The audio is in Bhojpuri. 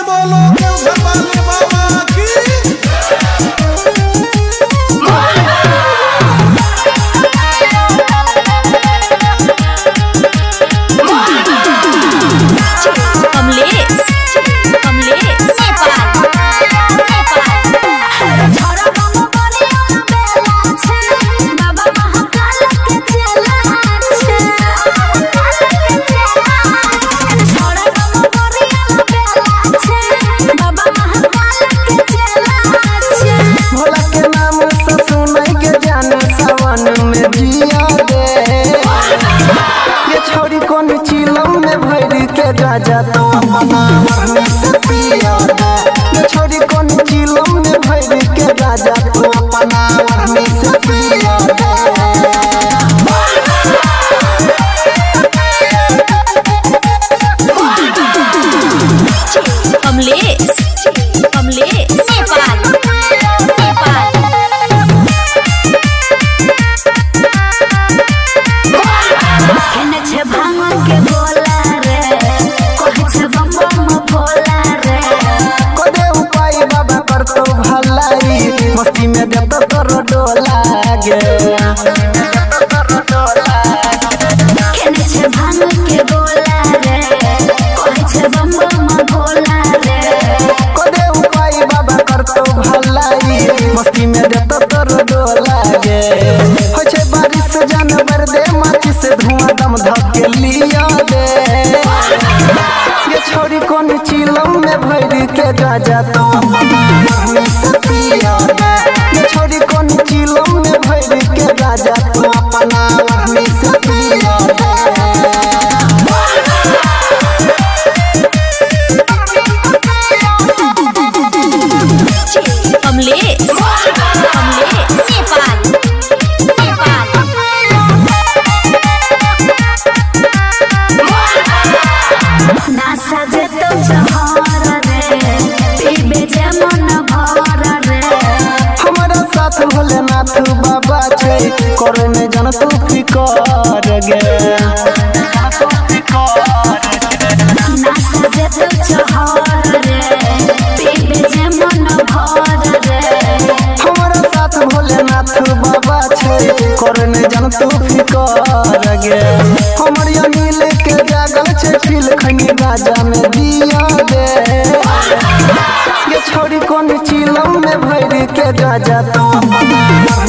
बोलो देवघर वाले बाबा की। राजा तो अपना मरने से पिया दे छोड़ी कौन चिलम में भर के राजा तो अपना मरने से पिया दे कमलेश नेपाल केने छे भांग के बोला रे कहे छे बम बम भोला रे कोदे उपाय बाबा कर तो भलाई मस्ती में दे तो कर डोला गे केने छे भांग के बोला रे कहे छे बम बम भोला रे कोदे उपाय बाबा कर तो भलाई मस्ती में दे तो कर डोला गे हो छे बारिश जानवर दे माची से धुआं दम धके लिया दे ये छोरी कौन चिलम में भर के राजा तो अपना से पिया दे ये छोरी कौन चिलम में भर के राजा तो अपना से पिया दे कमलेश नेपाल ना सजे तो जहर रे पीबे जे मन भर रे हमारा साथ भोलेनाथ बाबा छे करे में जन तू फिकर गे ना सजे तो जहर रे पीबे जे मन भर रे हमारा साथ भोलेनाथ बाबा छे करे में जन तू फिकर गे हमर अनिल के जागल छे फिल खनी राजा में दिया दे ये छोरी कौन चिलम में भर के राजा तो अपना